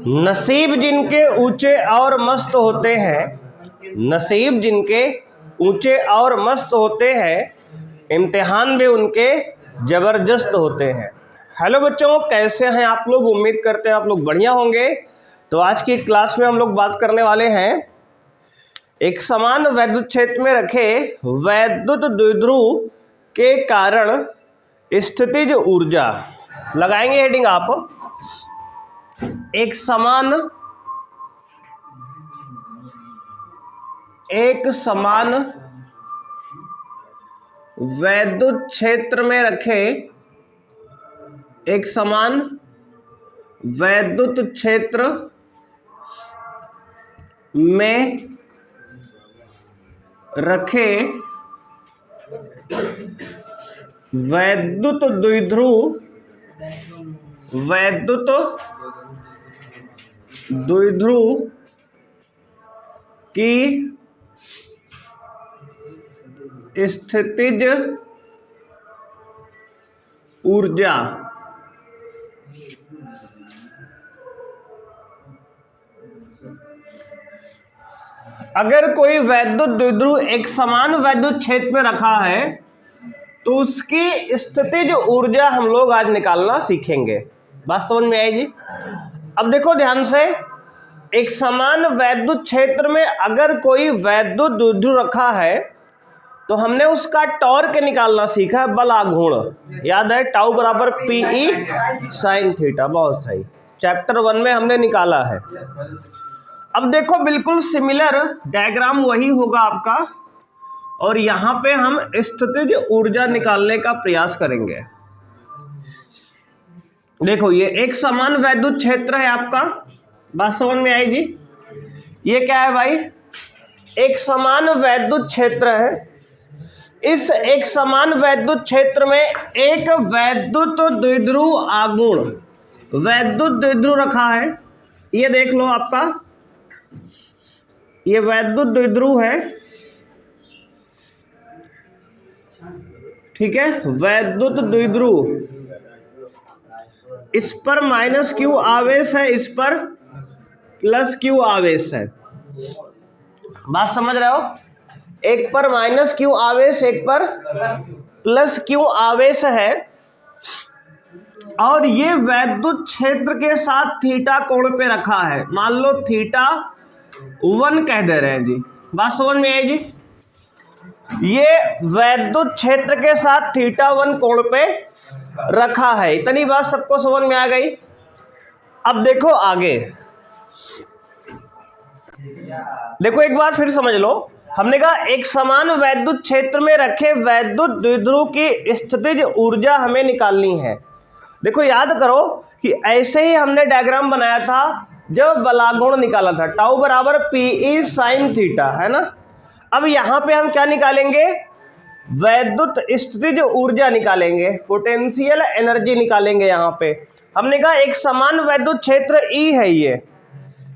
नसीब जिनके ऊंचे और मस्त होते हैं, नसीब जिनके ऊंचे और मस्त होते हैं, इम्तिहान भी उनके ज़बरदस्त होते हैं। हेलो बच्चों, कैसे हैं आप लोग? उम्मीद करते हैं आप लोग बढ़िया होंगे। तो आज की क्लास में हम लोग बात करने वाले हैं एक समान वैद्युत क्षेत्र में रखे वैद्युत द्विध्रुव के कारण स्थितिज ऊर्जा। लगाएंगे हेडिंग आप, एक समान वैद्युत क्षेत्र में रखे, एक समान वैद्युत क्षेत्र में रखे वैद्युत द्विध्रुव की स्थितिज ऊर्जा। अगर कोई वैद्युत द्विध्रुव एक समान वैद्युत क्षेत्र में रखा है तो उसकी स्थितिज ऊर्जा हम लोग आज निकालना सीखेंगे। बात समझ में आएगी? अब देखो ध्यान से, एक समान वैद्युत क्षेत्र में अगर कोई वैद्युत द्विध्रुव रखा है तो हमने उसका टॉर्क निकालना सीखा है, बल आघूर्ण। याद है, टाउ बराबर पीई साइन थीटा। बहुत सही, चैप्टर 1 में हमने निकाला है। अब देखो बिल्कुल सिमिलर डायग्राम वही होगा आपका, और यहां पे हम स्थितिज ऊर्जा निकालने का प्रयास करेंगे। देखो ये एक समान वैद्युत क्षेत्र है आपका, बात समझ में आएगी? ये क्या है भाई? एक समान वैद्युत क्षेत्र है। इस एक समान वैद्युत क्षेत्र में एक वैद्युत द्विध्रुव आघूर्ण, वैद्युत द्विध्रुव रखा है। ये देख लो आपका, ये वैद्युत द्विध्रुव है, ठीक है, वैद्युत द्विध्रुव। इस पर माइनस क्यू आवेश है, इस पर प्लस क्यू आवेश है। बात समझ रहे हो? एक पर माइनस क्यू आवेश, एक पर प्लस क्यू आवेश है, और ये वैद्युत क्षेत्र के साथ थीटा कोण पे रखा है। मान लो थीटा 1 कह दे रहे हैं जी। बात समझ में आएगी? ये वैद्युत क्षेत्र के साथ थीटा 1 कोण पे रखा है। इतनी बात सबको समझ में आ गई? अब देखो आगे, देखो एक बार फिर समझ लो। हमने कहा एक समान वैद्युत क्षेत्र में रखे वैद्युत द्विध्रुव की स्थितिज ऊर्जा हमें निकालनी है। देखो याद करो कि ऐसे ही हमने डायग्राम बनाया था जब बलागुण निकाला था, टाउ बराबर पीई साइन थीटा, है ना। अब यहाँ पे हम क्या निकालेंगे? वैद्युत स्थितिज ऊर्जा निकालेंगे, पोटेंशियल एनर्जी निकालेंगे। यहाँ पे हमने कहा एक समान वैद्युत क्षेत्र ई है, ये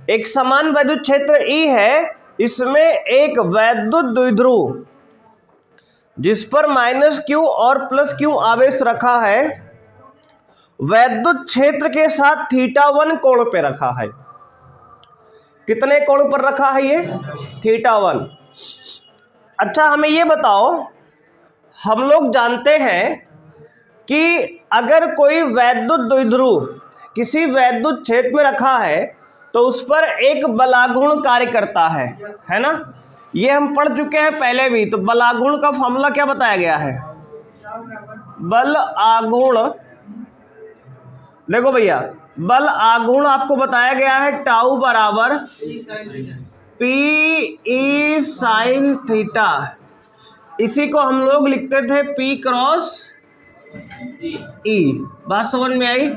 एक समान वैद्युत क्षेत्र ई है। इसमें एक वैद्युत द्विध्रुव जिस पर माइनस क्यू और प्लस क्यू आवेश रखा है, वैद्युत क्षेत्र के साथ थीटा 1 कोण पे रखा है। कितने कोण पर रखा है ये? थीटा 1। अच्छा हमें ये बताओ, हम लोग जानते हैं कि अगर कोई वैद्युत द्विध्रुव किसी वैद्युत क्षेत्र में रखा है तो उस पर एक बलागुण कार्य करता है ना। ये हम पढ़ चुके हैं पहले भी। तो बलागुण का फॉर्मूला क्या बताया गया है? बल आघूर्ण, देखो भैया, बल आघूर्ण आपको बताया गया है टाउ बराबर पी ई साइन थीटा। इसी को हम लोग लिखते थे पी क्रॉस ई। बात समझ में आई?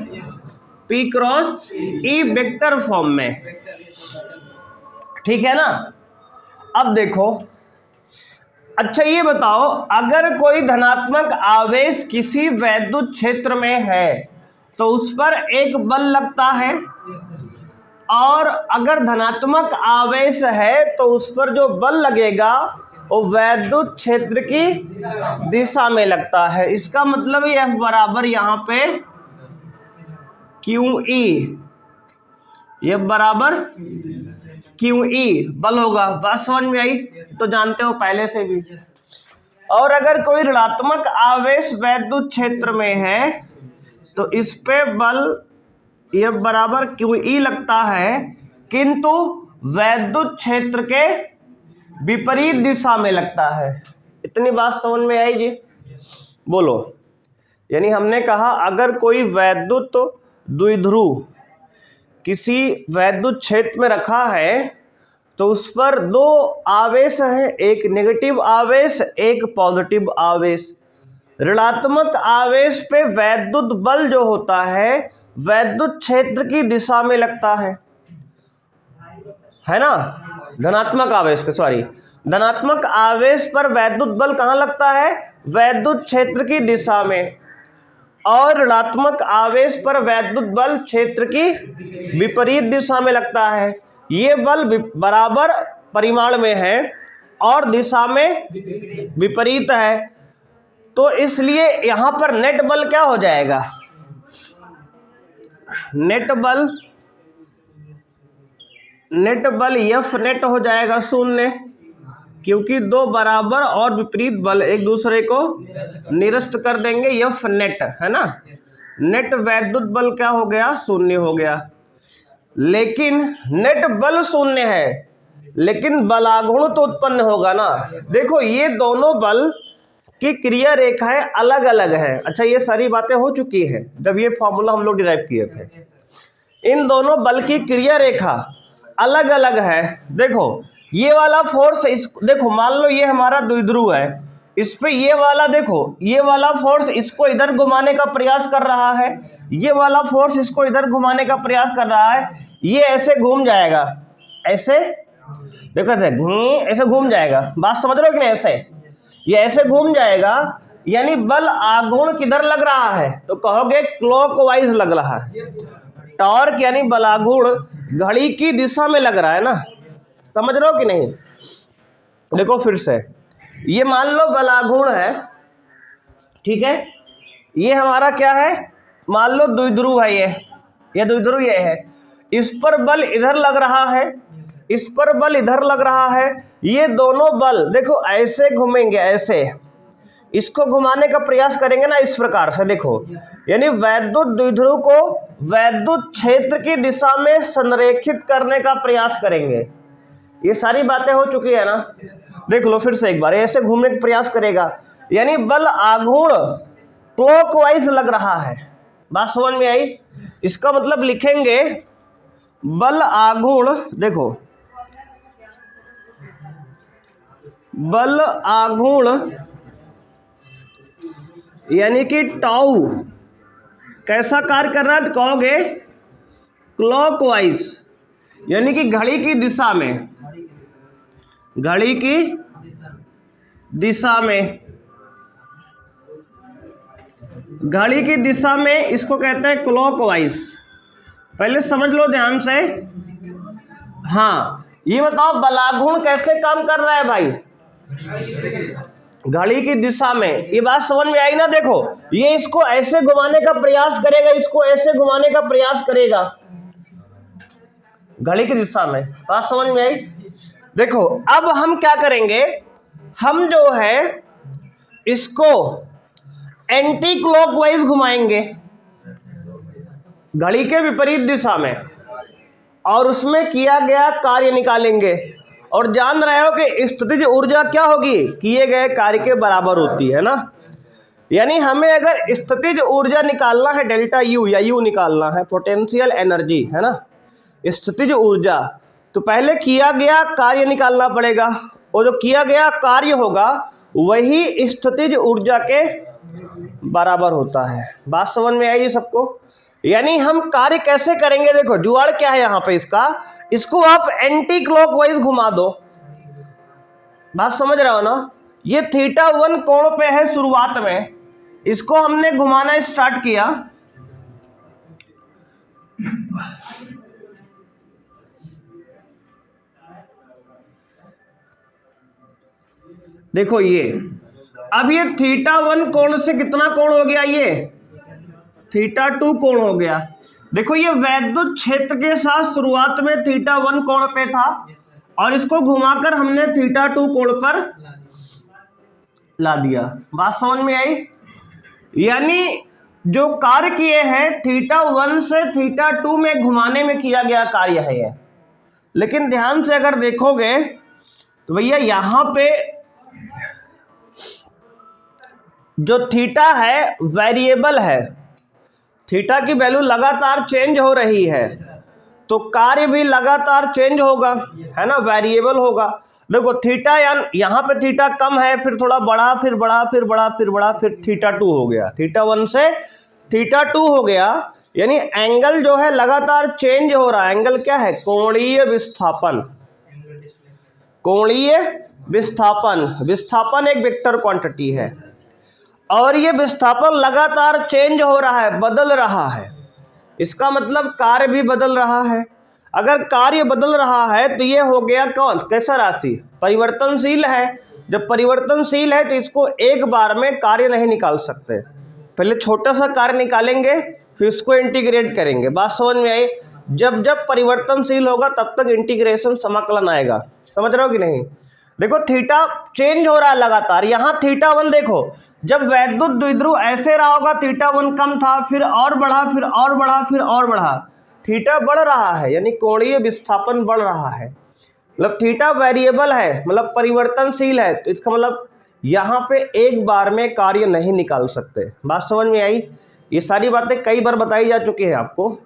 P cross E vector form में, ठीक है ना। अब देखो, अच्छा ये बताओ, अगर कोई धनात्मक आवेश किसी वैद्युत क्षेत्र में है तो उस पर एक बल लगता है, और अगर धनात्मक आवेश है तो उस पर जो बल लगेगा वो वैद्युत क्षेत्र की दिशा में लगता है। इसका मतलब F बराबर यहाँ पे QE F बराबर QE बल होगा। बात समझ में आई? तो जानते हो पहले से भी। और अगर कोई ऋणात्मक आवेश वैद्युत क्षेत्र में है तो इस पे बल F बराबर QE लगता है, किंतु वैद्युत क्षेत्र के विपरीत दिशा में लगता है। इतनी बात समझ में आई जी? बोलो। यानी हमने कहा अगर कोई वैद्युत द्विध्रुव किसी वैद्युत क्षेत्र में रखा है तो उस पर दो आवेश हैं, एक नेगेटिव आवेश, एक पॉजिटिव आवेश। ऋणात्मक आवेश पे वैद्युत बल जो होता है वैद्युत क्षेत्र की दिशा में लगता है ना। धनात्मक आवेश पे, सॉरी, धनात्मक आवेश पर वैद्युत बल कहाँ लगता है? वैद्युत क्षेत्र की दिशा में। और ऋणात्मक आवेश पर वैद्युत बल क्षेत्र की विपरीत दिशा में लगता है। ये बल बराबर परिमाण में है और दिशा में विपरीत है, तो इसलिए यहां पर नेट बल क्या हो जाएगा? नेट बल F नेट हो जाएगा शून्य, क्योंकि दो बराबर और विपरीत बल एक दूसरे को निरस्त कर देंगे। F नेट है ना, नेट वैद्युत बल क्या हो गया? शून्य हो गया। लेकिन नेट बल शून्य है, लेकिन बलाघूर्ण तो उत्पन्न होगा ना। देखो ये दोनों बल की क्रिया रेखाएं अलग अलग है। अच्छा, ये सारी बातें हो चुकी है जब ये फॉर्मूला हम लोग डिराइव किए थे। इन दोनों बल की क्रिया रेखा अलग अलग है। देखो ये वाला फोर्स देखो, मान लो ये हमारा द्विध्रुव है, इस पे ये वाला देखो, ये वाला फोर्स इसको इधर घुमाने का प्रयास कर रहा है, ये वाला फोर्स इसको इधर घुमाने का प्रयास कर रहा है। ये ऐसे घूम जाएगा, ऐसे देखो, ऐसे घूम जाएगा। बात समझ रहे हो कि नहीं? ऐसे ये ऐसे घूम जाएगा, यानी बल आघूर्ण किधर लग रहा है? तो कहोगे क्लॉकवाइज लग रहा है। टॉर्क यानी बलाघूर्ण घड़ी की दिशा में लग रहा है ना। समझ रहे हो कि नहीं? देखो फिर से, ये मान लो बलाघूर्ण है, ठीक है, ये हमारा क्या है? मान लो द्विध्रुव है, ये द्विध्रुव ये है, इस पर बल इधर लग रहा है, इस पर बल इधर लग रहा है। ये दोनों बल देखो ऐसे घूमेंगे, ऐसे इसको घुमाने का प्रयास करेंगे ना, इस प्रकार से। देखो यानी वैद्युत द्विध्रुव को वैद्युत क्षेत्र की दिशा में संरेखित करने का प्रयास करेंगे। ये सारी बातें हो चुकी है ना। देख लो फिर से एक बार, ऐसे घूमने का प्रयास करेगा, यानी बल आघूर्ण क्लॉकवाइज लग रहा है। बात समझ में आई? इसका मतलब लिखेंगे बल आघूर्ण, देखो बल आघूर्ण यानी कि टाउ कैसा कार्य कर रहा है? तो कहोगे क्लॉकवाइज, यानी कि घड़ी की दिशा में, घड़ी की दिशा में, घड़ी की दिशा में इसको कहते हैं क्लॉकवाइज। पहले समझ लो ध्यान से। हाँ, ये बताओ बलाघूर्ण कैसे काम कर रहा है भाई? घड़ी की दिशा में। ये बात समझ में आई ना? देखो ये इसको ऐसे घुमाने का प्रयास करेगा, इसको ऐसे घुमाने का प्रयास करेगा घड़ी की दिशा में। बात समझ में आई? देखो अब हम क्या करेंगे, हम जो है इसको एंटी क्लॉकवाइज घुमाएंगे घड़ी के विपरीत दिशा में, और उसमें किया गया कार्य निकालेंगे। और जान रहे हो कि स्थितिज ऊर्जा क्या होगी? किए गए कार्य के बराबर होती है ना। यानी हमें अगर स्थितिज ऊर्जा निकालना है, डेल्टा यू या यू निकालना है, पोटेंशियल एनर्जी है ना, स्थितिज ऊर्जा, तो पहले किया गया कार्य निकालना पड़ेगा, और जो किया गया कार्य होगा वही स्थितिज ऊर्जा के बराबर होता है। बात समझ में आएगी सबको? यानी हम कार्य कैसे करेंगे? देखो जुगाड़ क्या है यहाँ पे इसका, इसको आप एंटी क्लॉकवाइज घुमा दो। बात समझ रहे हो ना? ये θ1 कोण पे है शुरुआत में, इसको हमने घुमाना स्टार्ट किया, देखो ये अब ये θ1 कोण से कितना कोण हो गया? ये θ2 कोण हो गया। देखो ये वैद्युत क्षेत्र के साथ शुरुआत में θ1 कोण पे था और इसको घुमाकर हमने θ2 कोण पर ला दिया। बात समझ में आई? यानी जो कार्य किए हैं θ1 से θ2 में घुमाने में किया गया कार्य है ये। लेकिन ध्यान से अगर देखोगे तो भैया यहां पे जो थीटा है वेरिएबल है, थीटा की वैल्यू लगातार चेंज हो रही है, तो कार्य भी लगातार चेंज होगा, है ना, वेरिएबल होगा। देखो थीटा यहाँ पे थीटा कम है, फिर थोड़ा बढ़ा, फिर बढ़ा, फिर बढ़ा, फिर बढ़ा, फिर θ2 हो गया, θ1 से θ2 हो गया। यानी एंगल जो है लगातार चेंज हो रहा है। एंगल क्या है? कोणीय विस्थापन। कोणीय विस्थापन, विस्थापन एक वेक्टर क्वांटिटी है और ये विस्थापन लगातार चेंज हो रहा है, बदल रहा है। इसका मतलब कार्य भी बदल रहा है। अगर कार्य बदल रहा है तो ये हो गया कौन? कैसा राशि? परिवर्तनशील है। जब परिवर्तनशील है तो इसको एक बार में कार्य नहीं निकाल सकते, पहले छोटा सा कार्य निकालेंगे फिर इसको इंटीग्रेट करेंगे। बात समझ में आई? जब जब परिवर्तनशील होगा तब तक इंटीग्रेशन समाकलन आएगा। समझ रहे हो कि नहीं? देखो थीटा चेंज हो रहा है लगातार। यहाँ θ1 देखो, जब वैद्युत द्विध्रुव ऐसे रहा होगा θ1 कम था, फिर और बढ़ा, फिर और बढ़ा, फिर और बढ़ा, थीटा बढ़ रहा है, यानी कोणीय विस्थापन बढ़ रहा है। मतलब थीटा वेरिएबल है, मतलब परिवर्तनशील है, तो इसका मतलब यहाँ पे एक बार में कार्य नहीं निकाल सकते। बात समझ में आई? ये सारी बातें कई बार बताई जा चुकी है आपको।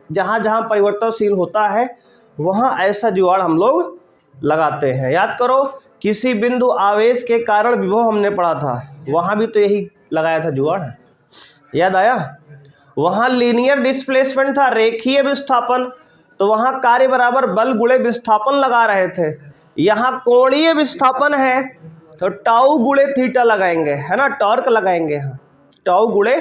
जहाँ जहाँ परिवर्तनशील होता है वहाँ ऐसा जुगाड़ हम लोग लगाते हैं। याद करो, किसी बिंदु आवेश के कारण विभव हमने पढ़ा था, वहाँ भी तो यही लगाया था जुगाड़, याद आया? वहाँ लीनियर डिस्प्लेसमेंट था, रेखीय विस्थापन, तो वहाँ कार्य बराबर बल गुणे विस्थापन लगा रहे थे। यहाँ कोणीय विस्थापन है तो टाउ गुणे थीटा लगाएंगे, है ना, टॉर्क लगाएंगे, हाँ टाउ गुणे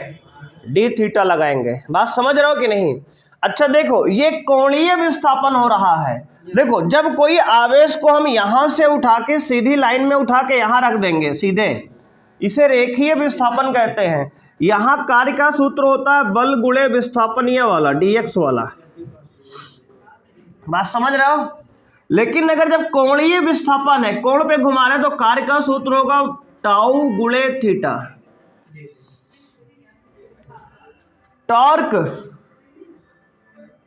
डी थीटा लगाएंगे। बात समझ रहे हो कि नहीं? अच्छा देखो, ये कोणीय विस्थापन हो रहा है। देखो जब कोई आवेश को हम यहाँ से उठा के सीधी लाइन में उठा के यहाँ रख देंगे सीधे, इसे रेखीय विस्थापन कहते हैं। यहाँ कार्य का सूत्र होता है बल गुणे विस्थापन, ये वाला dx वाला। बात समझ रहे हो? लेकिन अगर जब कोणीय विस्थापन है, कोण पे घुमा रहे, तो कार्य का सूत्र होगा टाउ गुणे थीटा। टॉर्क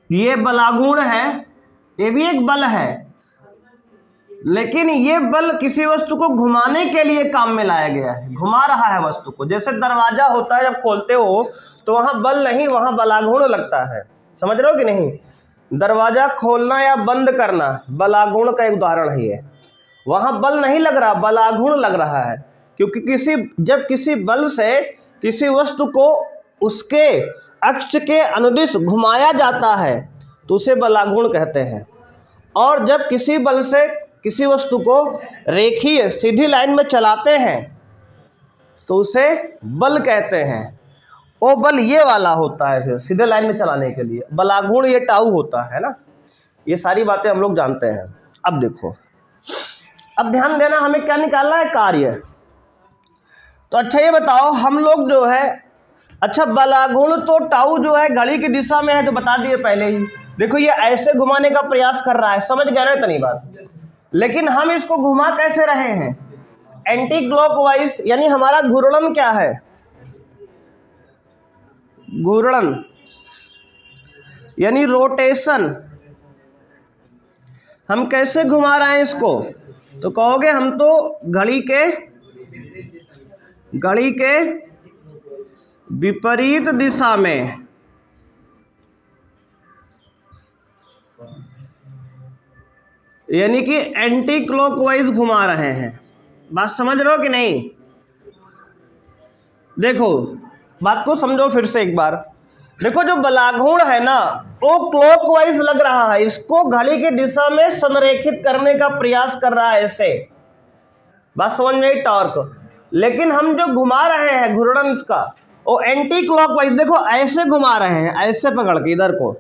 ये बलागुण है, ये भी एक बल है, लेकिन ये बल किसी वस्तु को घुमाने के लिए काम में लाया गया है, घुमा रहा है वस्तु को। जैसे दरवाजा होता है, जब खोलते हो तो वहां बल नहीं, वहां बलागुण लगता है। समझ रहे हो कि नहीं? दरवाजा खोलना या बंद करना बलागुण का एक उदाहरण है ये। वहां बल नहीं लग रहा, बलागुण लग रहा है, क्योंकि जब किसी बल से किसी वस्तु को उसके अक्ष के अनुदिश घुमाया जाता है तो उसे बलागुण कहते हैं। और जब किसी बल से किसी वस्तु को रेखीय सीधी लाइन में चलाते हैं तो उसे बल कहते हैं। वो बल ये वाला होता है, फिर सीधे लाइन में चलाने के लिए बलागुण ये टाउ होता है ना। ये सारी बातें हम लोग जानते हैं। अब देखो, अब ध्यान देना, हमें क्या निकालना है? कार्य। तो अच्छा ये बताओ, हम लोग जो है, अच्छा बलागुण तो टाउ जो है घड़ी की दिशा में है, जो बता दिए पहले ही। देखो ये ऐसे घुमाने का प्रयास कर रहा है, समझ गए ना इतनी बात? लेकिन हम इसको घुमा कैसे रहे हैं? एंटी क्लॉकवाइज, यानी हमारा घूर्णन क्या है? घूर्णन यानी रोटेशन। हम कैसे घुमा रहे हैं इसको? तो कहोगे हम तो घड़ी के विपरीत दिशा में, यानी कि एंटी क्लॉकवाइज घुमा रहे हैं। बात समझ रहे हो कि नहीं? देखो बात को समझो फिर से एक बार। देखो जो बलागुण है ना, वो क्लॉकवाइज लग रहा है, इसको घड़ी की दिशा में संरेखित करने का प्रयास कर रहा है ऐसे। बात समझ में आई? टॉर्क। लेकिन हम जो घुमा रहे हैं घूर्णन इसका, वो एंटी क्लॉकवाइज, देखो ऐसे घुमा रहे हैं, ऐसे पकड़ के इधर को,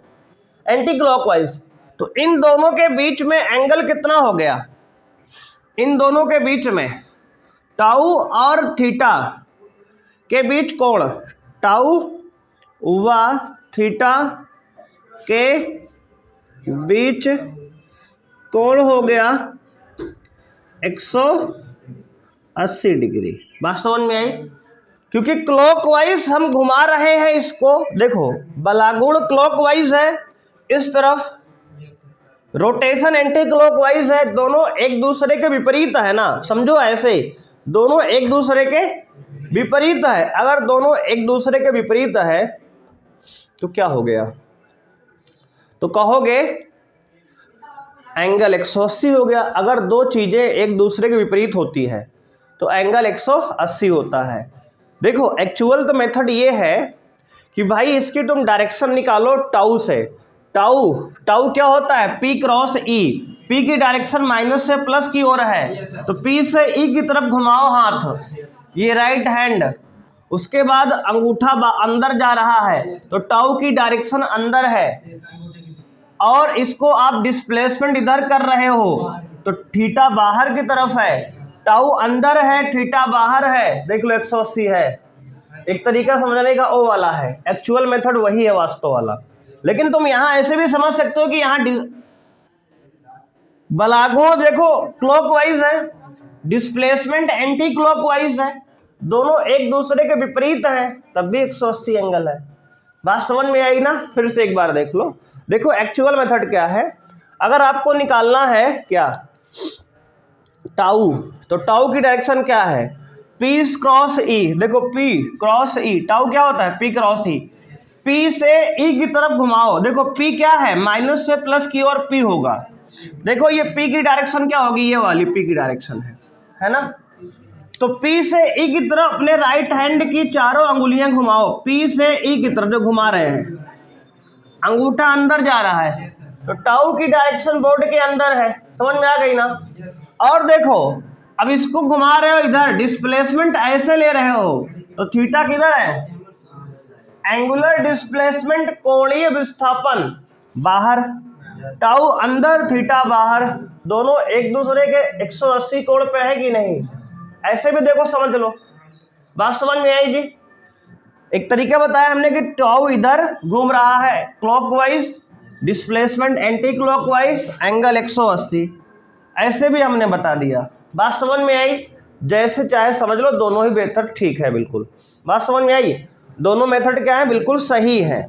एंटी क्लॉकवाइज। तो इन दोनों के बीच में एंगल कितना हो गया? इन दोनों के बीच में टाउ और थीटा के बीच कोण टाउ व थीटा के बीच कोण हो गया 180 डिग्री। बात समझ में आई? क्योंकि क्लॉकवाइज हम घुमा रहे हैं इसको, देखो बलागुण क्लॉकवाइज है इस तरफ, रोटेशन एंटी क्लॉकवाइज है, दोनों एक दूसरे के विपरीत है ना, समझो ऐसे दोनों एक दूसरे के विपरीत है। अगर दोनों एक दूसरे के विपरीत है तो क्या हो गया, तो कहोगे एंगल 180 हो गया। अगर दो चीजें एक दूसरे के विपरीत होती है तो एंगल 180 होता है। देखो एक्चुअल तो मेथड ये है कि भाई इसकी तुम डायरेक्शन निकालो टाउ से। टाउ क्या होता है, P क्रॉस E। P की डायरेक्शन माइनस से प्लस की ओर है, तो P से E की तरफ घुमाओ हाथ, ये राइट हैंड, उसके बाद अंगूठा अंदर जा रहा है तो टाउ की डायरेक्शन अंदर है, और इसको आप डिस्प्लेसमेंट इधर कर रहे हो तो थीटा बाहर की तरफ है, टाउ अंदर है, थीटा बाहर है। देख लो 180 है। एक तरीका समझने का ओ वाला है, एक्चुअल मेथड वही है वास्तव वाला। लेकिन तुम यहां ऐसे भी समझ सकते हो कि यहां बलागुण देखो क्लॉकवाइज है, डिस्प्लेसमेंट एंटी क्लॉकवाइज है, दोनों एक दूसरे के विपरीत है, तब भी 180 एंगल है। बात समझ में आई ना? फिर से एक बार देख लो। देखो एक्चुअल मेथड क्या है, अगर आपको निकालना है क्या टाउ, तो टाउ की डायरेक्शन क्या है, P क्रॉस E। देखो P क्रॉस E, टाउ क्या होता है P क्रॉस E। P से E की तरफ घुमाओ, देखो P क्या है, माइनस से प्लस की ओर P होगा। देखो ये P की डायरेक्शन क्या होगी, ये वाली P की डायरेक्शन है ना। तो P से E की तरफ अपने राइट हैंड की चारों अंगुलियां घुमाओ, P से E की तरफ जो घुमा रहे हैं, अंगूठा अंदर जा रहा है तो टाउ की डायरेक्शन बोर्ड के अंदर है। समझ में आ गई ना? और देखो अब इसको घुमा रहे हो इधर, डिस्प्लेसमेंट ऐसे ले रहे हो तो थीटा किधर है, एंगुलर डिस्प्लेसमेंट कोणीय विस्थापन बाहर, टाउ अंदर थीटा बाहर, दोनों एक दूसरे के 180 कोण पे है कि नहीं। ऐसे भी देखो समझ लो, बात समझ में आई जी। एक तरीका बताया हमने कि टाउ इधर घूम रहा है clockwise, displacement anti clockwise, angle 180, ऐसे भी हमने बता दिया। बात समझ में आई? जैसे चाहे समझ लो, दोनों ही मेथड ठीक है बिल्कुल। बात समझ में आई? दोनों मेथड क्या है, बिल्कुल सही है।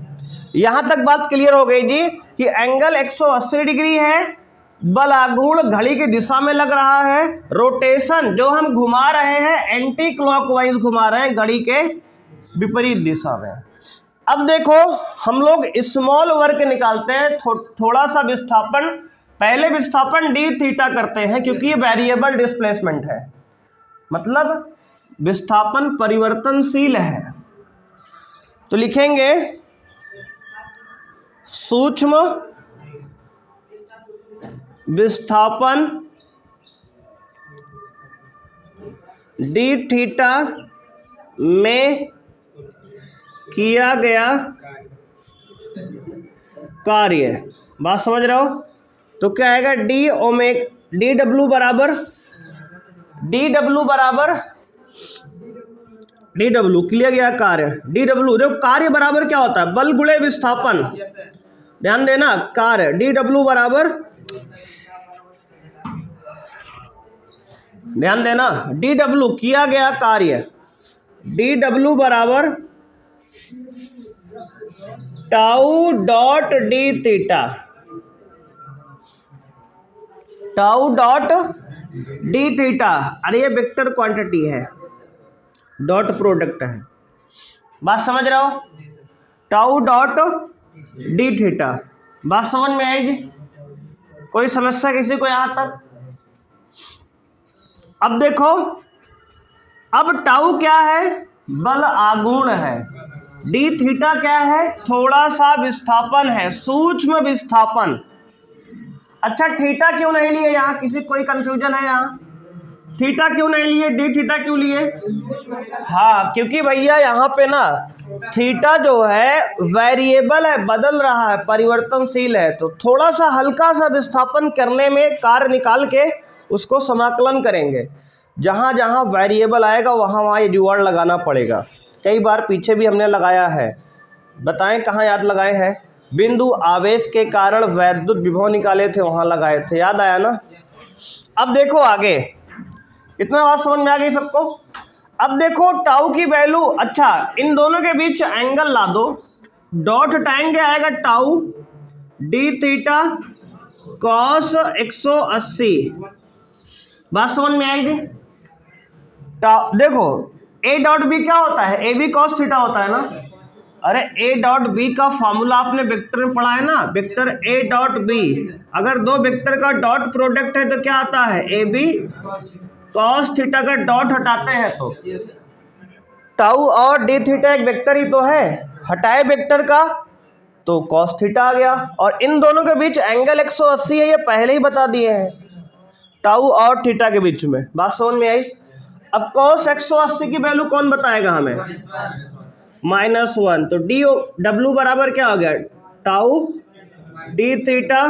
यहां तक बात क्लियर हो गई जी कि एंगल 180 डिग्री है, बलागुण घड़ी की दिशा में लग रहा है, रोटेशन जो हम घुमा रहे हैं एंटी क्लॉकवाइज घुमा रहे हैं, घड़ी के विपरीत दिशा में। अब देखो हम लोग स्मॉल वर्क निकालते हैं, थोड़ा सा विस्थापन, पहले विस्थापन डी थीटा करते हैं क्योंकि ये वेरिएबल डिस्प्लेसमेंट है, मतलब विस्थापन परिवर्तनशील है। तो लिखेंगे सूक्ष्म विस्थापन डी थीटा में किया गया कार्य। बात समझ रहे हो? तो क्या आएगा, डी डब्ल्यू किया गया कार्य, डी डब्ल्यू। देखो कार्य बराबर क्या होता है, बल गुणे विस्थापन। ध्यान देना, कार्य डी डब्ल्यू बराबर, ध्यान देना, डी डब्ल्यू किया गया कार्य, डी डब्ल्यू बराबर tau dot D theta, tau dot D theta. अरे ये वेक्टर क्वांटिटी है, डॉट प्रोडक्ट है। बात समझ रहे हो, टाउ डॉट डी थीटा। बात समझ में आएगी? कोई समस्या किसी को यहां तक? अब देखो, अब टाउ क्या है, बल आघूर्ण है, डी थीटा क्या है, थोड़ा सा विस्थापन है, सूक्ष्म विस्थापन। अच्छा थीटा क्यों नहीं लिए यहाँ, किसी कोई कंफ्यूजन है यहाँ? थीटा क्यों नहीं लिए, डी थीटा क्यों लिए? हाँ क्योंकि भैया यहाँ पे ना थीटा जो है वेरिएबल है, बदल रहा है, परिवर्तनशील है, तो थोड़ा सा हल्का सा विस्थापन करने में कार्य निकाल के उसको समाकलन करेंगे। जहाँ जहाँ वेरिएबल आएगा वहाँ वहाँ ये जुगाड़ लगाना पड़ेगा। कई बार पीछे भी हमने लगाया है, बताएं कहाँ याद लगाए हैं? बिंदु आवेश के कारण वैद्युत विभव निकाले थे, वहां लगाए थे, याद आया ना। अब देखो आगे, इतना बात समझ में आ गई सबको। अब देखो टाउ की वैल्यू, अच्छा इन दोनों के बीच एंगल ला दो, डॉट हटाएंगे आएगा टाउ डी थीटा कॉस 180, बात समझ में आएगी। देखो ए डॉट बी क्या होता है, ए बी कॉस थीटा होता है ना। अरे ए डॉट बी का फॉर्मूला आपने वेक्टर में पढ़ा है ना, वेक्टर ए डॉट बी, अगर दो वेक्टर का डॉट प्रोडक्ट है तो क्या आता है, ए बी कॉस थीटा का डॉट हटाते हैं तो टाउ और डी थीटा एक वेक्टर ही तो है, हटाए वेक्टर का तो कॉस थीटा आ गया, और इन दोनों के बीच एंगल 180 है, ये पहले ही बता दिए हैं, टाउ और थीटा के बीच में, बात समझ में आई। अब कॉस 180 की वैल्यू कौन बताएगा हमें, -1, तो डी डब्ल्यू बराबर क्या हो गया, टाउ डी थीटा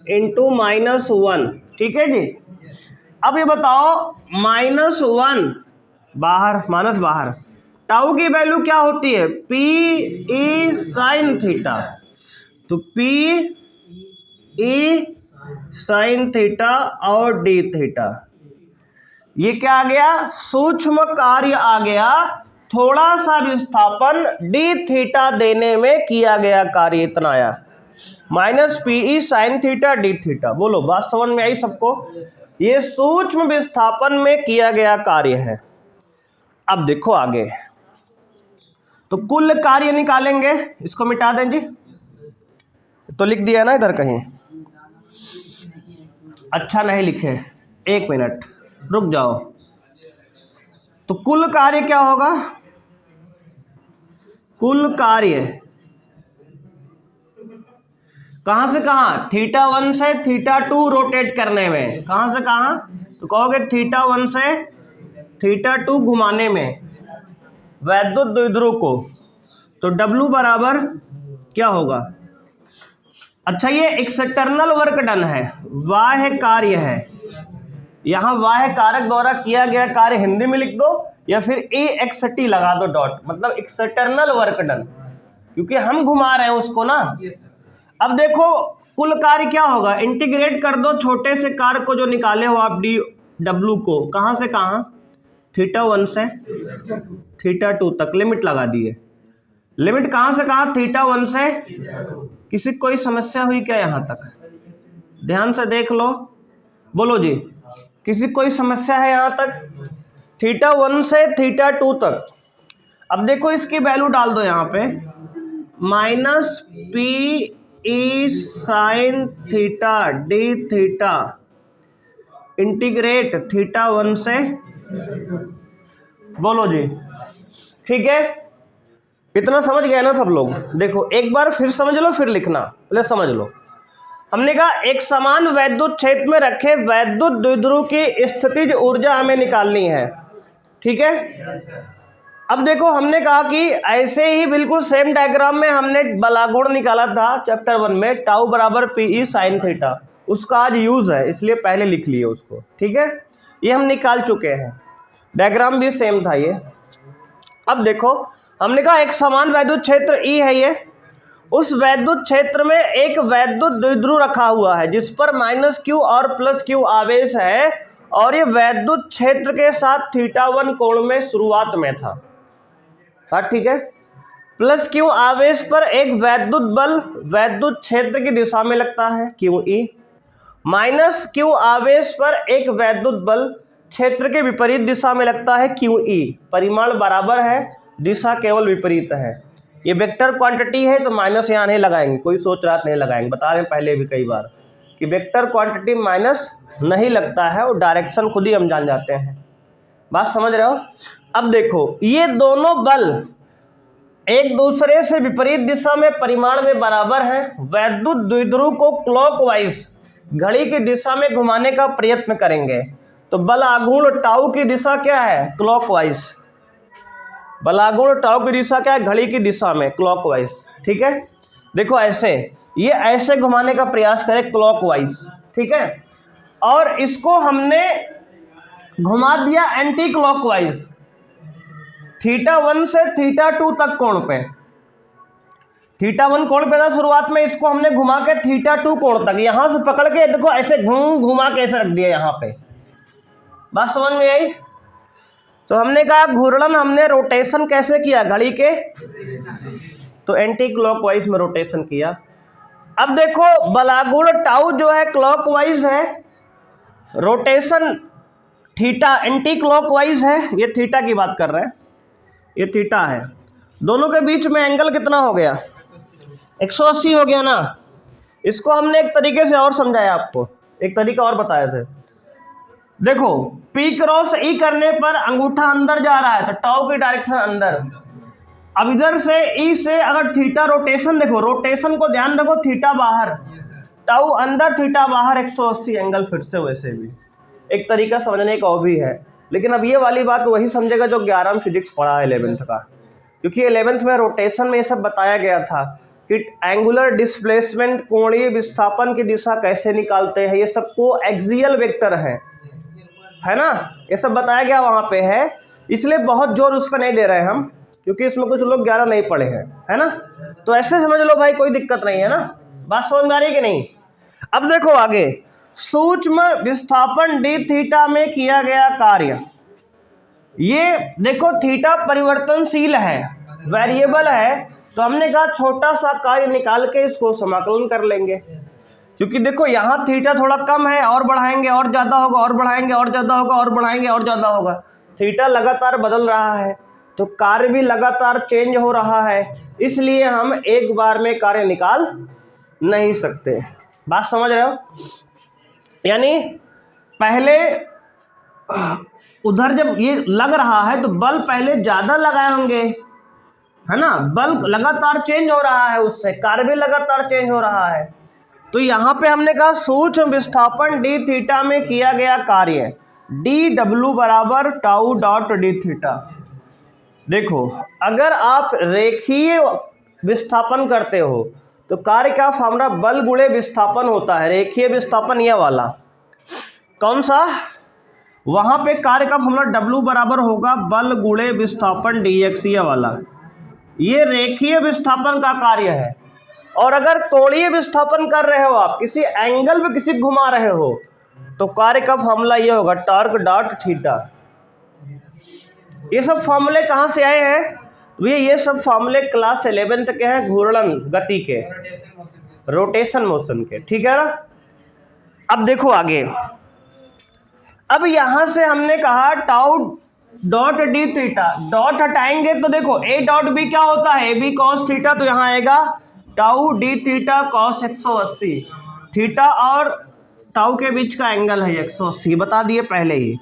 इंटू -1, ठीक है जी। अब ये बताओ -1 बाहर, माइनस बाहर, टाउ की वैल्यू क्या होती है, पी ई साइन थीटा, तो पी ई साइन थीटा और डी थीटा, ये क्या आ गया, सूक्ष्म कार्य आ गया, थोड़ा सा विस्थापन डी थीटा देने में किया गया कार्य, इतना आया, -PE sine theta D theta. बोलो बात समझ में आई सबको, ये सूक्ष्म विस्थापन में किया गया कार्य है। अब देखो आगे, तो कुल कार्य निकालेंगे, इसको मिटा दें जी, तो लिख दिया ना इधर कहीं, अच्छा नहीं लिखे, एक मिनट रुक जाओ। तो कुल कार्य क्या होगा, कुल कार्य कहां से कहां, θ1 से θ2 रोटेट करने में, कहां से कहां, तो कहोगे θ1 से θ2 घुमाने में वैद्युत द्विध्रुव को, तो W बराबर क्या होगा, अच्छा ये एक्सटर्नल वर्क डन है, बाह्य कार्य है, यहाँ बाह्य कारक द्वारा किया गया कार्य हिंदी में लिख दो या फिर EXT लगा दो डॉट, मतलब एक्सटर्नल वर्क डन, क्योंकि हम घुमा रहे हैं उसको ना। अब देखो कुल कार्य क्या होगा, इंटीग्रेट कर दो छोटे से कार्य को जो निकाले हो आप डी डब्ल्यू को, कहां से कहां, θ1 से θ2 तक लिमिट लगा दिए, लिमिट कहां से कहां, θ1 से, किसी कोई समस्या हुई क्या यहां तक, ध्यान से देख लो, बोलो जी, किसी कोई समस्या है यहां तक, θ1 से θ2 तक। अब देखो इसकी वैल्यू डाल दो यहाँ पे, -PE sine theta D theta integrate θ1 से, बोलो जी, ठीक है, इतना समझ गए ना सब लोग। देखो एक बार फिर समझ लो, फिर लिखना, पहले समझ लो। हमने कहा एक समान वैद्युत क्षेत्र में रखे वैद्युत द्विध्रुव की स्थितिज ऊर्जा हमें निकालनी है, ठीक है। अब देखो हमने कहा कि ऐसे ही बिल्कुल सेम डायग्राम में हमने बलागुण निकाला था चैप्टर 1 में, टाउ बराबर PE साइन थीटा, उसका आज यूज है इसलिए पहले लिख लिए उसको, ठीक है, ये हम निकाल चुके हैं, डायग्राम भी सेम था ये। अब देखो हमने कहा एक समान वैद्युत क्षेत्र E है ये, उस वैद्युत क्षेत्र में एक वैद्युत द्विध्रुव रखा हुआ है जिस पर -Q और +Q आवेश है, और ये वैद्युत क्षेत्र के साथ θ1 कोण में शुरुआत में था, ठीक है। +Q आवेश पर एक वैद्युत बल वैद्युत क्षेत्र की दिशा में लगता है QE, -Q आवेश पर एक वैद्युत बल क्षेत्र के विपरीत दिशा में लगता है QE, परिमाण बराबर है, दिशा केवल विपरीत है। ये वेक्टर क्वांटिटी है तो माइनस यहाँ नहीं लगाएंगे, कोई सोच रहा नहीं लगाएंगे, बता रहे हैं पहले भी कई बार कि वेक्टर क्वांटिटी माइनस नहीं लगता है, और डायरेक्शन खुद ही हम जान जाते हैं, बात समझ रहे हो। अब देखो ये दोनों बल एक दूसरे से विपरीत दिशा में परिमाण में बराबर हैं, वैद्युत द्विध्रुव को क्लॉकवाइज घड़ी की दिशा में घुमाने का प्रयत्न करेंगे, तो बलागुण टाउ की दिशा क्या है, क्लॉकवाइज, बलागुण टाउ की दिशा क्या है, घड़ी की दिशा में क्लॉकवाइज, ठीक है। देखो ऐसे, ये ऐसे घुमाने का प्रयास करें क्लॉकवाइज, ठीक है, और इसको हमने घुमा दिया एंटी क्लॉकवाइज, θ1 से θ2 तक कोण पे, थीटा 1 कोण पे था शुरुआत में, इसको हमने घुमा के थीटा 2 कोण तक, यहां से पकड़ के देखो ऐसे घुमा के ऐसे रख दिया यहाँ पे। बात समझ में आई? तो हमने कहा घूर्णन हमने रोटेशन कैसे किया, घड़ी के तो एंटी क्लॉकवाइज में रोटेशन किया। अब देखो बलागुण टाउ जो है क्लॉकवाइज है, रोटेशन थीटा एंटी क्लॉकवाइज है, ये थीटा की बात कर रहे हैं, ये थीटा है। दोनों के बीच में एंगल कितना हो गया, 180 हो गया ना। इसको हमने एक तरीके से और समझाया आपको, एक तरीका और बताए थे। देखो P क्रॉस E करने पर अंगूठा अंदर जा रहा है तो टाउ की डायरेक्शन अंदर। अब इधर से E से अगर थीटा रोटेशन, देखो रोटेशन को ध्यान रखो, थीटा बाहर टाउ अंदर थीटा बाहर, 180 एंगल फिर से वैसे भी एक तरीका समझने का भी है। लेकिन अब ये वाली बात वही समझेगा जो 11 फिजिक्स पढ़ा है 11th का, क्योंकि 11th में रोटेशन में ये सब बताया गया था कि एंगुलर डिस्प्लेसमेंट, कोणीय विस्थापन की दिशा कैसे निकालते हैं, ये सबको एक्सियल वेक्टर है ना, ये सब बताया गया वहाँ पे है। इसलिए बहुत जोर उस पर नहीं दे रहे हैं हम, क्योंकि इसमें कुछ लोग 11 नहीं पढ़े हैं, है ना। तो ऐसे समझ लो भाई, कोई दिक्कत नहीं है ना, बात समझ में आ रही है कि नहीं। अब देखो आगे, सूक्ष्म विस्थापन डी थीटा में किया गया कार्य। ये देखो थीटा परिवर्तनशील है, वेरिएबल है, तो हमने कहा छोटा सा कार्य निकाल के इसको समाकलन कर लेंगे। क्योंकि देखो यहाँ थीटा थोड़ा कम है, और बढ़ाएंगे और ज़्यादा होगा, और बढ़ाएंगे और ज़्यादा होगा, और बढ़ाएंगे और ज़्यादा होगा। थीटा लगातार बदल रहा है तो कार्य भी लगातार चेंज हो रहा है, इसलिए हम एक बार में कार्य निकाल नहीं सकते। बात समझ रहे हो? यानी पहले उधर जब ये लग रहा है तो बल पहले ज़्यादा लगाए होंगे, है ना, बल लगातार चेंज हो रहा है, उससे कार्य भी लगातार चेंज हो रहा है। तो यहाँ पे हमने कहा सूक्ष्म विस्थापन डी थीटा में किया गया कार्य डी डब्ल्यू बराबर टाउ डॉट डी थीटा। देखो अगर आप रेखीय विस्थापन करते हो तो कार्य का फॉर्मूला बल गुणे विस्थापन होता है। रेखीय विस्थापन यह वाला कौन सा, वहाँ पे कार्य का फॉर्मूला डब्ल्यू बराबर होगा बल गुणे विस्थापन डी एक्स, ये वाला, ये रेखीय विस्थापन का कार्य है। और अगर कोणीय विस्थापन कर रहे हो आप, किसी एंगल पे किसी घुमा रहे हो, तो कार्य का फॉर्मूला ये होगा टॉर्क डॉट थीटा। ये सब फॉर्मूले कहाँ से आए हैं? ये सब फॉर्मूले क्लास 11th के हैं, घूर्णन गति के, रोटेशन मोशन के, ठीक है ना। अब देखो आगे, अब यहां से हमने कहा tau dot D theta, dot हटाएंगे तो देखो ए डॉट बी क्या होता है, ए बी कॉस थीटा, तो यहाँ आएगा tau D theta cos 180। Theta और टाउ के बीच का एंगल है 180, बता दिए पहले ही।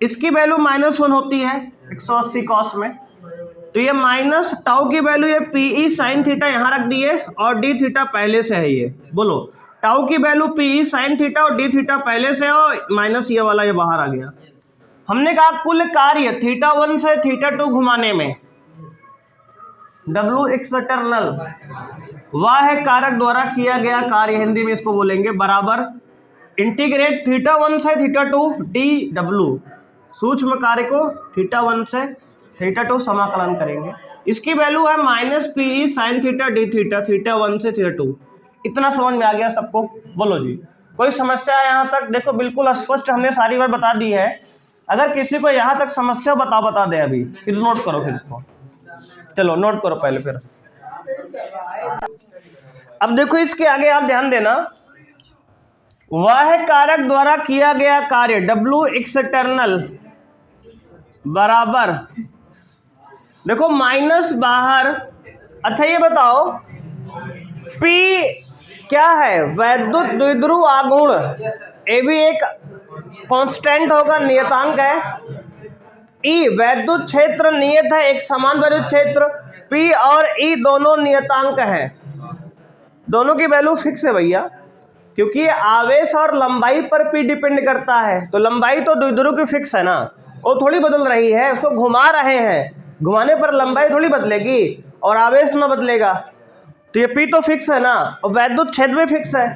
इसकी वैल्यू -1 होती है 180 कॉस में, तो ये माइनस टाउ की वैल्यू ये पीई साइन थीटा यहाँ रख दिए, और डी थीटा पहले से है। ये बोलो टाउ की वैल्यू पीई साइन थीटा और डी थीटा पहले से, और माइनस ये वाला ये बाहर आ गया। हमने कहा कुल कार्य थीटा 1 से थीटा 2 घुमाने में डब्ल्यू एक्सटर्नल वह कारक द्वारा किया गया कार्य, हिंदी में इसको बोलेंगे, बराबर इंटीग्रेट थीटा 1 से थीटा 2 डी डब्ल्यू, सूक्ष्म कार्य को थीटा 1 से थीटा 2 समाकलन करेंगे। इसकी वैल्यू है minus PE sine theta D theta, theta 1 से थीटा 2। इतना समझ में आ गया सबको? बोलो जी, कोई समस्या है यहाँ तक? देखो बिल्कुल स्पष्ट हमने सारी बात बता दी है। अगर किसी को यहाँ तक समस्या बता दे अभी, फिर नोट करो, फिर इसको चलो नोट करो पहले फिर। अब देखो इसके आगे आप ध्यान देना, वह कारक द्वारा किया गया कार्य डब्ल्यू एक्सटर्नल बराबर, देखो माइनस बाहर। अच्छा ये बताओ P क्या है? वैद्युत द्विध्रुव आघूर्ण, ये भी एक कांस्टेंट होगा, नियतांक है। E वैद्युत क्षेत्र नियत है, एक समान वैद्युत क्षेत्र। P और E दोनों नियतांक है, दोनों की वैल्यू फिक्स है भैया, क्योंकि आवेश और लंबाई पर P डिपेंड करता है। तो लंबाई तो द्विध्रुव की फिक्स है ना, वो थोड़ी बदल रही है, उसको घुमा रहे हैं, घुमाने पर लंबाई थोड़ी बदलेगी और आवेश ना बदलेगा। तो ये P तो फिक्स है ना, और वैद्युत क्षेत्र भी फिक्स है,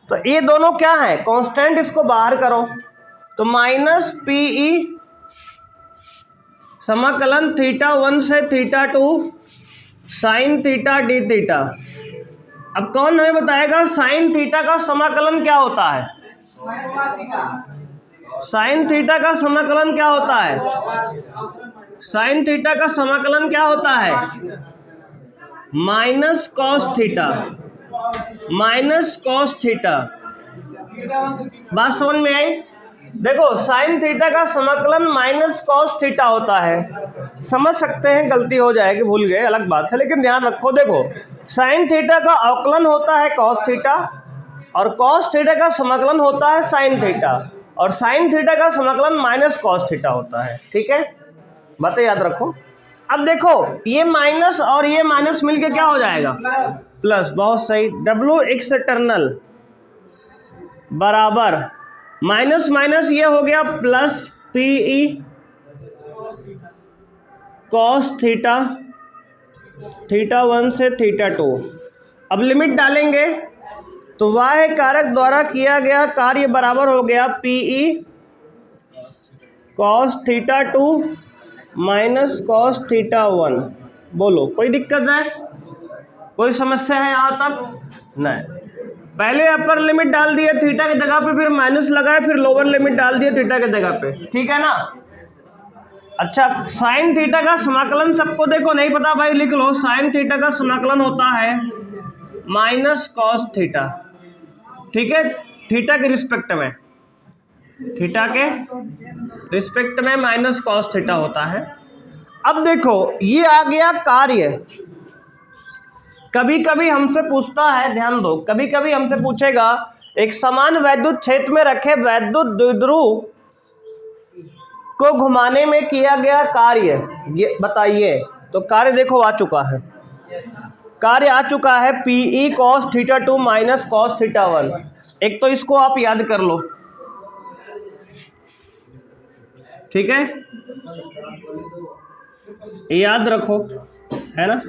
तो ये दोनों क्या है? कांस्टेंट। इसको बाहर करो तो माइनस PE समाकलन थीटा 1 से theta 2 sign theta D theta. अब कौन हमें बताएगा साइन थीटा का समाकलन क्या होता है? साइन थीटा का समाकलन क्या होता है? साइन थीटा का समाकलन क्या होता है? Minus cos theta, minus cos theta. बात समझ में आई? देखो साइन थीटा का समाकलन माइनस कॉस थीटा होता है। समझ सकते हैं, गलती हो जाएगी, भूल गए अलग बात है, लेकिन ध्यान रखो। देखो साइन थीटा का अवकलन होता है कॉस थीटा, और कॉस थीटा का समाकलन होता है साइन थीटा, और साइन थीटा का समाकलन माइनस कॉस थीटा होता है। ठीक है, बातें याद रखो। अब देखो ये माइनस और ये माइनस मिलके क्या हो जाएगा? प्लस। बहुत सही। डब्ल्यू एक्स टर्नल बराबर माइनस माइनस ये हो गया plus P E cos theta, theta 1 से थीटा 2। अब लिमिट डालेंगे तो वाई कारक द्वारा किया गया कार्य बराबर हो गया P E cos theta 2 minus cos theta 1। बोलो कोई दिक्कत है? कोई समस्या है यहाँ तक? नहीं। पहले अपर लिमिट डाल दिए थीटा की जगह पे, फिर माइनस लगाए, फिर लोअर लिमिट डाल दिए थीटा की जगह पे। ठीक है ना? अच्छा, साइन थीटा का समाकलन सबको देखो नहीं पता भाई लिख लो। साइन थीटा का समाकलन होता है माइनस कॉस थीटा। ठीक है, थीटा के रिस्पेक्ट में, थीटा के रिस्पेक्ट में माइनस कॉस थीटा होता है। अब देखो ये आ गया कार्य। कभी कभी हमसे पूछता है, ध्यान दो, कभी कभी हमसे पूछेगा एक समान वैद्युत क्षेत्र में रखे वैद्युत द्विध्रुव को घुमाने में किया गया कार्य ये बताइए। तो कार्य देखो आ चुका है, कार्य आ चुका है P E cos theta 2 minus cos theta 1। एक तो इसको आप याद कर लो। ठीक है, याद रखो, है ना?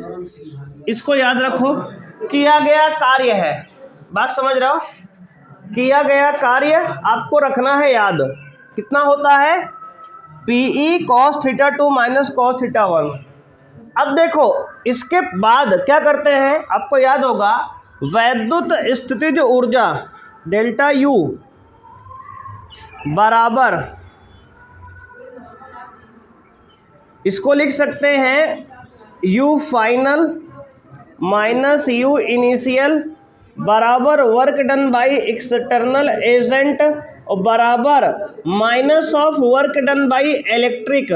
इसको याद रखो, किया गया कार्य है। बात समझ रहे हो? किया गया कार्य आपको रखना है याद। कितना होता है? P E cos theta 2 minus cos theta 1। अब देखो इसके बाद क्या करते हैं, आपको याद होगा वैद्युत स्थितिज ऊर्जा डेल्टा यू बराबर, इसको लिख सकते हैं U final minus U initial बराबर work done by external agent और बराबर minus of work done by electric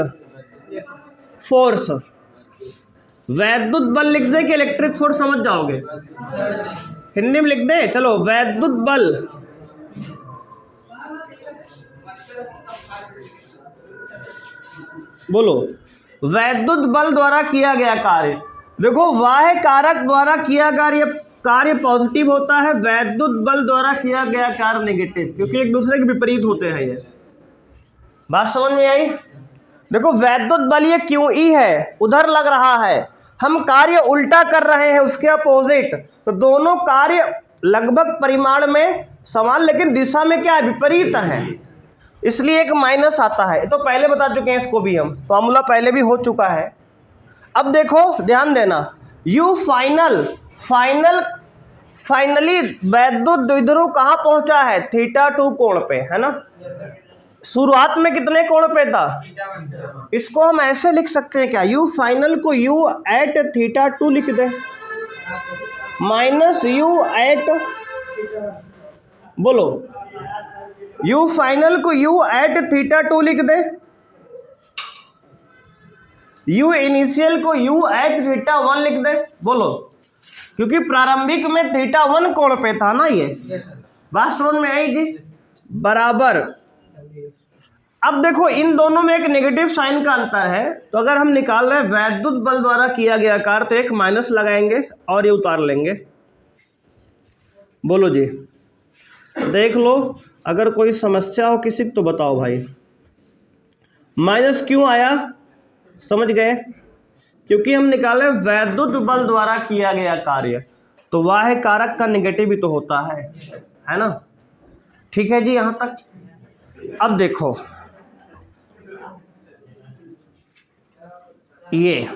force. वैद्युत बल लिख दे कि इलेक्ट्रिक फोर्स समझ जाओगे? हिंदी में लिख दे, चलो। वैद्युत बल बोलो, वैद्युत बल द्वारा किया गया कार्य। देखो वाह कारक द्वारा किया गया कार्य पॉजिटिव होता है, वैद्युत बल द्वारा किया गया कार्य नेगेटिव, क्योंकि एक दूसरे के विपरीत होते हैं ये। बात समझ में आई? देखो वैद्युत बल ये क्यों ई है, उधर लग रहा है, हम कार्य उल्टा कर रहे हैं उसके अपोजिट, तो दोनों कार्य लगभग परिमाण में समान लेकिन दिशा में क्या है, विपरीत है, इसलिए एक माइनस आता है। तो पहले बता चुके हैं इसको भी हम, फॉर्मूला पहले भी हो चुका है। अब देखो ध्यान देना, यू फाइनली वैद्युत द्विध्रुव कहाँ पहुंचा है? थीटा 2 कोण पे, है ना? शुरुआत में कितने कोण पे था? इसको हम ऐसे लिख सकते हैं क्या, यू फाइनल को यू एट थीटा 2 लिख दे माइनस यू एट, बोलो, यू फाइनल को यू एट थीटा 2 लिख दे, यू इनिशियल को यू एट थीटा 1 लिख दे। बोलो, क्योंकि प्रारंभिक में थीटा 1 कोण पे था ना ये। बात समझ में आई जी? बराबर। अब देखो इन दोनों में एक नेगेटिव साइन का अंतर है, तो अगर हम निकाल रहे हैं वैद्युत बल द्वारा किया गया कार्य तो एक माइनस लगाएंगे और ये उतार लेंगे। बोलो जी, देख लो, अगर कोई समस्या हो किसी तो बताओ भाई। माइनस क्यों आया, समझ गए? क्योंकि हम निकाले वैद्युत बल द्वारा किया गया कार्य, तो वाह कारक का नेगेटिव भी तो होता है ना? ठीक है जी यहाँ तक। अब देखो ये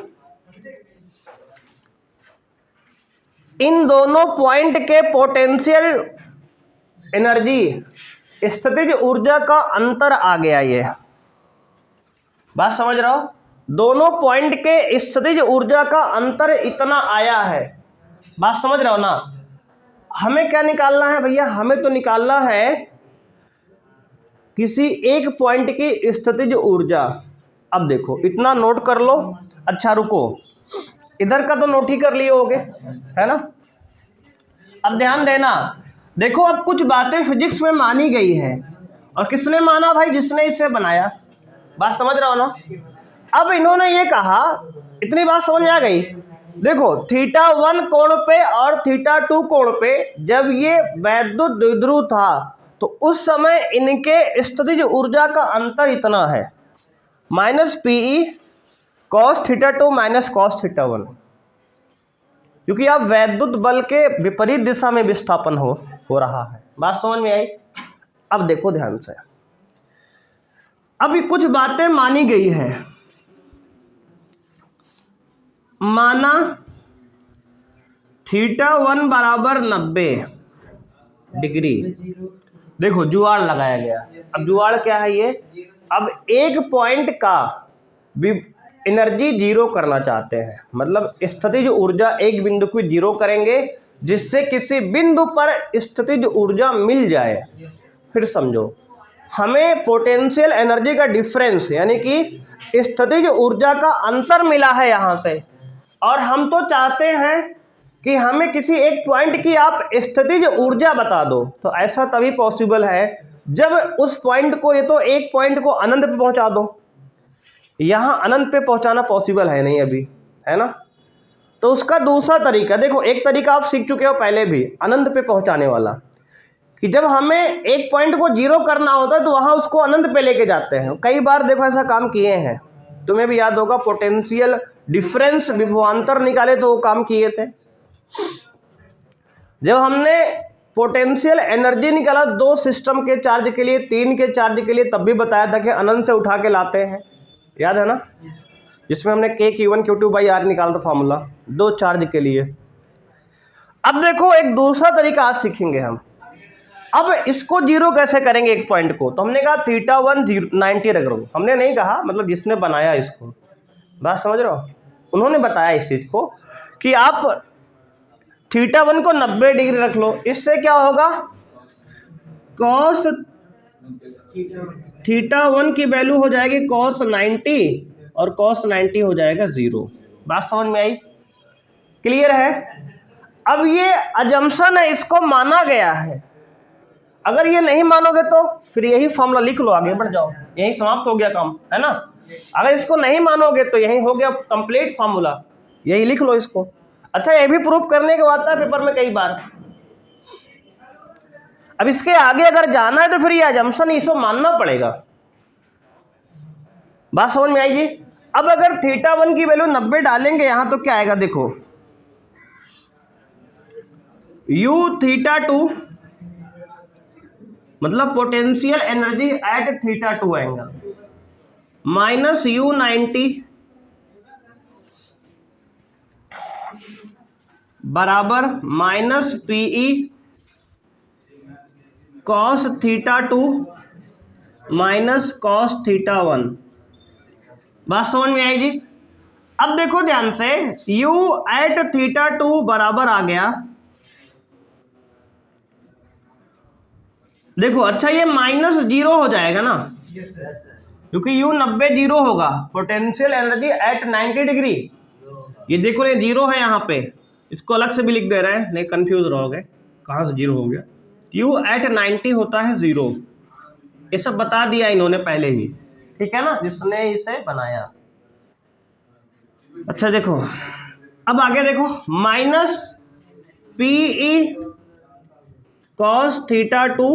इन दोनों पॉइंट के पोटेंशियल एनर्जी स्थितिज ऊर्जा का अंतर आ गया। ये बात समझ रहे हो? दोनों पॉइंट के स्थितिज ऊर्जा का अंतर इतना आया है। बात समझ रहे हो ना? हमें क्या निकालना है भैया? हमें तो निकालना है किसी एक पॉइंट की स्थितिज ऊर्जा। अब देखो, इतना नोट कर लो। अच्छा रुको, इधर का तो नोट ही कर लिए होगे, है ना? अब ध्यान देना, देखो अब कुछ बातें फिजिक्स में मानी गई है, और किसने माना भाई? जिसने इसे बनाया। बात समझ रहे हो ना? अब इन्होंने ये कहा, इतनी बात समझ में आ गई? देखो θ1 कोण पे और θ2 कोण पे जब ये वैद्युत द्विध्रुव था तो उस समय इनके स्थितिज ऊर्जा का अंतर इतना है, -Pe cos θ2 - cos θ1, क्योंकि अब वैद्युत बल के विपरीत दिशा में विस्थापन हो रहा है। बात समझ में आई? अब देखो ध्यान से, अभी कुछ बातें मानी गई है। माना θ1 बराबर 90 डिग्री। देखो जुगाड़ लगाया गया। अब जुगाड़ क्या है ये? अब एक पॉइंट का एनर्जी जीरो करना चाहते हैं, मतलब स्थितिज ऊर्जा एक बिंदु को जीरो करेंगे जिससे किसी बिंदु पर स्थितिज ऊर्जा मिल जाए। फिर समझो, हमें पोटेंशियल एनर्जी का डिफरेंस यानी कि स्थितिज ऊर्जा का अंतर मिला है यहाँ से, और हम तो चाहते हैं कि हमें किसी एक पॉइंट की आप स्थितिज ऊर्जा बता दो। तो ऐसा तभी पॉसिबल है जब उस पॉइंट को, ये तो एक पॉइंट को अनंत पे पहुंचा दो। यहाँ अनंत पे पहुंचाना पॉसिबल है नहीं अभी, है ना? तो उसका दूसरा तरीका देखो, एक तरीका आप सीख चुके हो पहले भी, अनंत पे पहुंचाने वाला, कि जब हमें एक पॉइंट को जीरो करना होता है तो वहां उसको अनंत पे लेके जाते हैं। कई बार देखो ऐसा काम किए हैं, तुम्हें भी याद होगा, पोटेंशियल डिफरेंस विभवांतर निकाले तो वो काम किए थे। जब हमने पोटेंशियल एनर्जी निकाला 2 सिस्टम के चार्ज के लिए, 3 के चार्ज के लिए, तब भी बताया था कि अनंत से उठा के लाते हैं, याद है ना? जिसमें हमने Q1 Q2/R निकाला था फार्मूला 2 चार्ज के लिए। अब देखो एक दूसरा तरीका आज सीखेंगे हम। अब इसको जीरो कैसे करेंगे एक पॉइंट को? तो हमने कहा θ1 90 रख लो। हमने नहीं कहा, मतलब जिसने बनाया इसको, बात समझ रहे हो? उन्होंने बताया इस चीज को कि आप θ1 को 90 डिग्री रख लो। इससे क्या होगा? cos θ1 की वैल्यू हो जाएगी cos 90 और cos 90 हो जाएगा 0। बात समझ में आई? क्लियर है? अब ये अजम्पशन है, इसको माना गया है। अगर ये नहीं मानोगे तो फिर यही फॉर्मूला लिख लो, आगे बढ़ जाओ, यही समाप्त हो गया काम, है ना? अगर इसको नहीं मानोगे तो यही हो गया कंप्लीट फॉर्मूला, यही लिख लो इसको। अच्छा, ये भी प्रूफ करने के बाद था पेपर में कई बार। अब इसके आगे अगर जाना है तो फिर ये अजम्पशन इसको मानना पड़ेगा। बात समझ में आई जी? अब अगर θ1 की वैल्यू 90 डालेंगे यहां तो क्या आएगा? देखो uθ2 मतलब potential energy eight θ2 angle -u90 बराबर -Pe cos θ2 cos θ1। बात समझ में आई जी? अब देखो ध्यान से, u एट θ2 बराबर आ गया। देखो अच्छा, ये -0 हो जाएगा ना, क्योंकि u 90 0 होगा। पोटेंशियल एनर्जी एट 90 डिग्री, ये देखो ये 0 है यहाँ पे, इसको अलग से भी लिख दे रहे हैं, नहीं कंफ्यूज रहोगे कहाँ से 0 हो गया। u एट 90 होता है 0, ये सब बता दिया इन्होंने पहले ही, ठीक है ना, जिसने इसे बनाया। अच्छा देखो, अब आगे देखो, -Pe cos θ2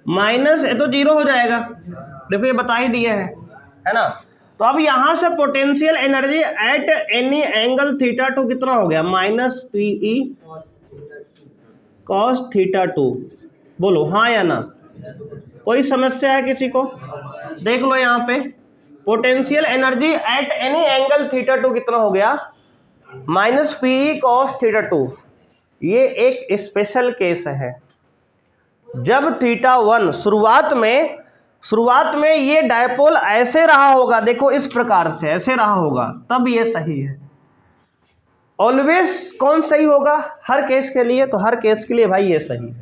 माइनस, ये तो 0 हो जाएगा, देखो ये बता ही दिए है ना। तो अब यहां से potential energy at any angle θ2 कितना हो गया? -Pe cos θ2। बोलो हाँ या ना? कोई समस्या है किसी को? देख लो यहाँ पे potential energy at any angle θ2 कितना हो गया? माइनस पीई कॉस थीटा 2, ये एक स्पेशल केस है। जब थीटा 1 शुरुआत में ये डायपोल ऐसे रहा होगा, देखो इस प्रकार से ऐसे रहा होगा, तब ये सही है। ऑलवेज कौन सही होगा हर केस के लिए? तो हर केस के लिए भाई ये सही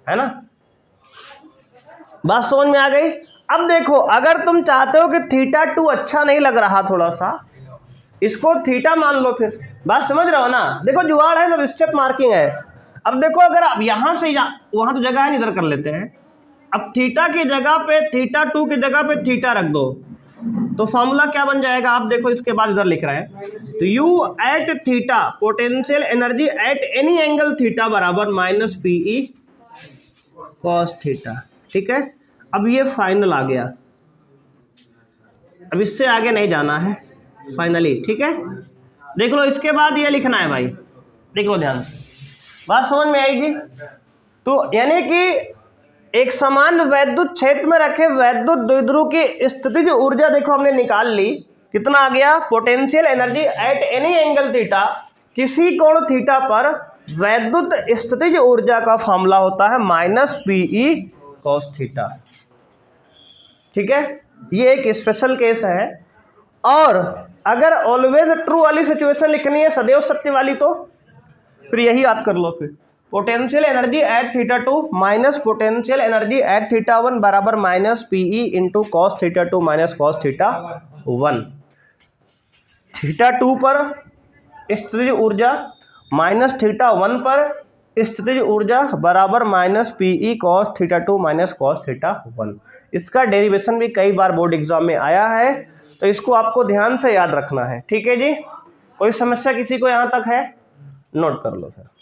है ना? बात समझ में आ गई? अब देखो, अगर तुम चाहते हो कि थीटा 2 अच्छा नहीं लग रहा थोड़ा सा, इसको थीटा मान लो फिर। बात समझ रहे हो ना? देखो जुगाड़ है, सब स्टेप मार्किंग है। अब देखो, अगर आप यहां से वहां तो जगह है, इधर कर लेते हैं। अब थीटा की जगह पे थीटा 2 की जगह पे थीटा रख दो, तो फॉर्मूला क्या बन जाएगा? आप देखो, इसके बाद इधर लिख रहे हैं, तो U at theta potential energy at any angle theta बराबर माइनस पीई कॉस थीटा। ठीक है, अब ये फाइनल आ गया, अब इससे आगे नहीं जाना है फाइनली। ठीक है, देख लो, इसके बाद ये लिखना है भाई, देख लो ध्यान से, बात समझ में आएगी? तो यानी कि एक समान वैद्युत क्षेत्र में रखे वैद्युत द्विध्रुव की स्थितिज ऊर्जा देखो हमने निकाल ली, कितना आ गया? Potential energy at any angle theta, किसी कोण थीटा पर वैद्युत स्थितिज ऊर्जा का फॉर्मूला होता है माइनस पीई कॉस थीटा। ठीक है, ये एक स्पेशल केस है। और अगर ऑलवेज ट्रू वाली सिचुएशन लिखनी है, सदैव सत्य वाली, तो फिर यही याद कर लो, फिर potential energy at theta 2 minus potential energy at theta 1 बराबर minus PE into cos theta 2 minus cos theta 1। Theta 2 पर स्थितिज ऊर्जा माइनस थीटा 1 पर स्थितिज ऊर्जा बराबर minus PE cos theta 2 minus cos theta 1। इसका डेरिवेशन भी कई बार बोर्ड एग्जाम में आया है, तो इसको आपको ध्यान से याद रखना है। ठीक है जी, कोई समस्या किसी को यहाँ तक है? नोट कर लो फिर।